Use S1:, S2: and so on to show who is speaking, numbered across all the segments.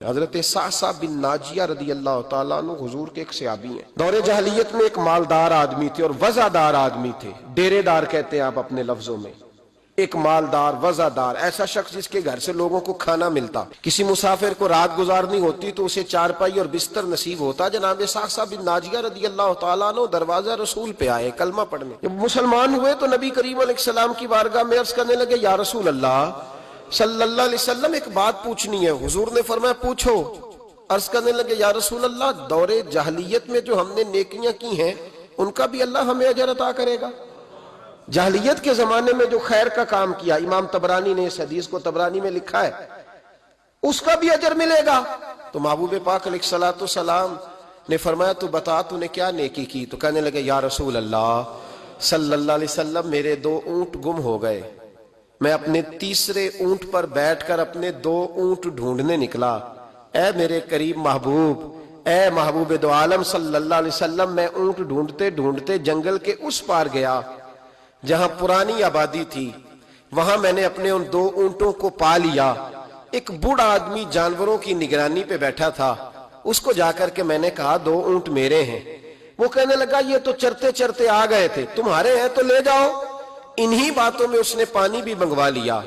S1: حضرت سعصع بن ناجیہ رضی اللہ تعالیٰ عنہ حضور کے ایک صحابی ہیں۔ دور جاہلیت میں ایک مالدار آدمی تھے اور وزادار آدمی تھے، ڈیرے دار کہتے ہیں آپ اپنے لفظوں میں۔ ایک مالدار وزادار ایسا شخص جس کے گھر سے لوگوں کو کھانا ملتا، کسی مسافر کو رات گزارنی ہوتی تو اسے چارپائی اور بستر نصیب ہوتا۔ جناب سعصع بن ناجیہ رضی اللہ تعالیٰ عنہ دروازہ رسول پہ آئے کلمہ پڑھنے۔ جب مسلمان ہوئے تو نبی کریم علیہ السلام کی بارگاہ میں عرض کرنے لگے، یا رسول اللہ صلی اللہ علیہ وسلم ایک بات پوچھنی ہے۔ حضور نے فرمایا پوچھو۔ عرض کرنے لگے، یا رسول اللہ دور جاہلیت میں جو ہم نے نیکیاں کی ہیں ان کا بھی اللہ ہمیں اجر عطا کرے گا؟ جاہلیت کے زمانے میں جو خیر کا کام کیا، امام طبرانی نے اس حدیث کو طبرانی میں لکھا ہے، اس کا بھی اجر ملے گا؟ تو محبوب پاک علیہ الصلوۃ والسلام نے فرمایا تو بتا تو نے کیا نیکی کی؟ تو کہنے لگے، یا رسول اللہ صلی اللہ علیہ وسلم میرے 2 اونٹ گم ہو گئے، میں اپنے تیسرے اونٹ پر بیٹھ کر اپنے 2 اونٹ ڈھونڈنے نکلا۔ اے میرے قریب محبوب، اے محبوب دو عالم صلی اللہ علیہ وسلم، میں اونٹ ڈھونڈتے ڈھونڈتے جنگل کے اس پار گیا جہاں پرانی آبادی تھی، وہاں میں نے اپنے ان 2 اونٹوں کو پا لیا۔ ایک بوڑھا آدمی جانوروں کی نگرانی پہ بیٹھا تھا، اس کو جا کر کے میں نے کہا 2 اونٹ میرے ہیں۔ وہ کہنے لگا یہ تو چرتے چرتے آ گئے تھے، تمہارے ہیں تو لے جاؤ۔ انہی باتوں میں اس نے پانی بھی منگوا لیا،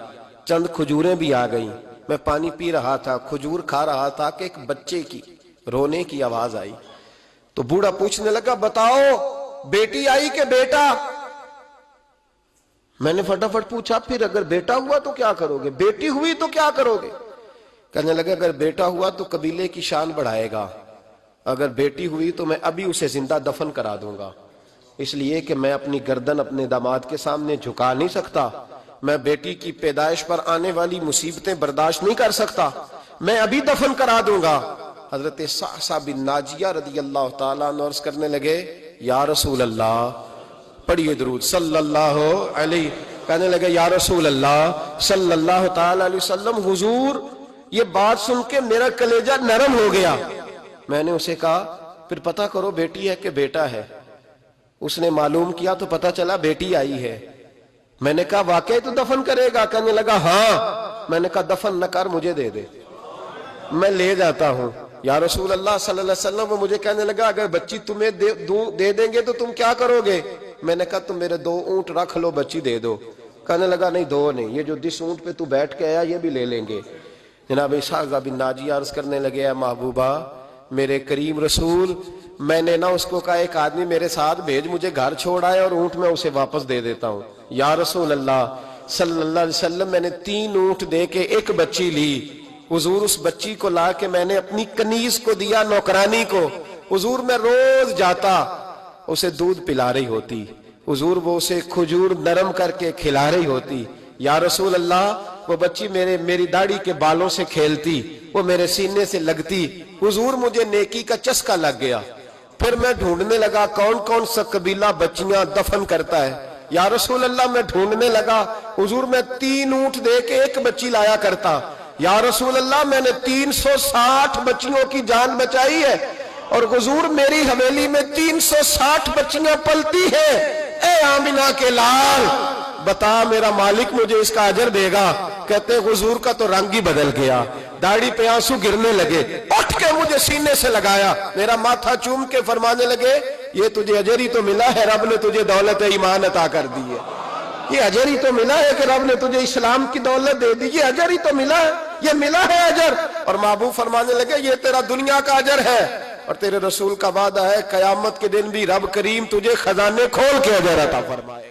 S1: چند کھجوریں بھی آ گئیں۔ میں پانی پی رہا تھا، کھجور کھا رہا تھا کہ ایک بچے کی رونے کی آواز آئی۔ تو بوڑھا پوچھنے لگا، بتاؤ بیٹی آئی کہ بیٹا؟ میں نے فٹافٹ پوچھا، پھر اگر بیٹا ہوا تو کیا کرو گے؟ بیٹی ہوئی تو کیا کرو گے؟ کہنے لگا اگر بیٹا ہوا تو قبیلے کی شان بڑھائے گا، اگر بیٹی ہوئی تو میں ابھی اسے زندہ دفن کرا دوں گا، اس لیے کہ میں اپنی گردن اپنے داماد کے سامنے جھکا نہیں سکتا، میں بیٹی کی پیدائش پر آنے والی مصیبتیں برداشت نہیں کر سکتا، میں ابھی دفن کرا دوں گا۔ حضرت سعصع بن ناجیہ رضی اللہ تعالیٰ عنہ عرض کرنے لگے، یا رسول اللہ، پڑھیے درود صلی اللہ علیہ، کہنے لگے یا رسول اللہ صلی اللہ تعالیٰ علیہ وسلم، حضور یہ بات سن کے میرا کلیجہ نرم ہو گیا۔ میں نے اسے کہا پھر پتہ کرو بیٹی ہے کہ بیٹا ہے۔ اس نے معلوم کیا تو پتہ چلا بیٹی آئی ہے۔ میں نے کہا واقعی تو دفن کرے گا؟ کہنے لگا ہاں۔ میں نے کہا دفن نہ کر، مجھے دے دے، میں لے جاتا ہوں۔ یا رسول اللہ صلی اللہ علیہ وسلم، وہ مجھے کہنے لگا اگر بچی تمہیں دے دیں گے تو تم کیا کرو گے؟ میں نے کہا تم میرے 2 اونٹ رکھ لو، بچی دے دو۔ کہنے لگا نہیں 2 نہیں، یہ جو جس اونٹ پہ تو بیٹھ کے آیا یہ بھی لے لیں گے۔ جناب سعصع بن ناجیہ عرض کرنے لگے، اے محبوبہ میرے کریم رسول، میں نے نہ اس کو کہا ایک آدمی میرے ساتھ بھیج، مجھے گھر چھوڑ آئے اور اونٹ میں اسے واپس دے دیتا ہوں۔ یا رسول اللہ صلی اللہ علیہ وسلم، میں نے 3 اونٹ دے کے ایک بچی لی۔ حضور اس بچی کو لا کے میں نے اپنی کنیز کو دیا، نوکرانی کو۔ حضور میں روز جاتا، اسے دودھ پلا رہی ہوتی، حضور وہ اسے کھجور نرم کر کے کھلا رہی ہوتی۔ یا رسول اللہ وہ بچی میری داڑھی کے بالوں سے کھیلتی، وہ میرے سینے سے لگتی۔ حضور مجھے نیکی کا چسکا لگ گیا۔ پھر میں ڈھونڈنے لگا کون کون سا قبیلہ بچیاں دفن کرتا ہے۔ یا رسول اللہ میں ڈھونڈنے لگا، حضور میں 3 اونٹ دے کے ایک بچی لایا کرتا۔ یا رسول اللہ میں نے 360 بچیوں کی جان بچائی ہے، اور حضور میری حویلی میں 360 بچیاں پلتی ہیں۔ اے آمنہ کے لال، بتا میرا مالک مجھے اس کا اجر دے گا؟ کہتے حضور کا تو رنگ ہی بدل گیا، داڑھی پہ آنسو گرنے لگے، اٹھ کے مجھے سینے سے لگایا، میرا ماتھا چوم کے فرمانے لگے یہ تجھے اجر ہی تو ملا ہے، رب نے تجھے دولت ایمان عطا کر دی ہے۔ یہ اجر ہی تو ملا ہے کہ رب نے تجھے اسلام کی دولت دے دی، یہ اجر ہی تو ملا ہے، یہ ملا ہے اجر۔ اور محبوب فرمانے لگے یہ تیرا دنیا کا اجر ہے، اور تیرے رسول کا وعدہ ہے قیامت کے دن بھی رب کریم تجھے خزانے کھول کے اجر عطا فرمائے۔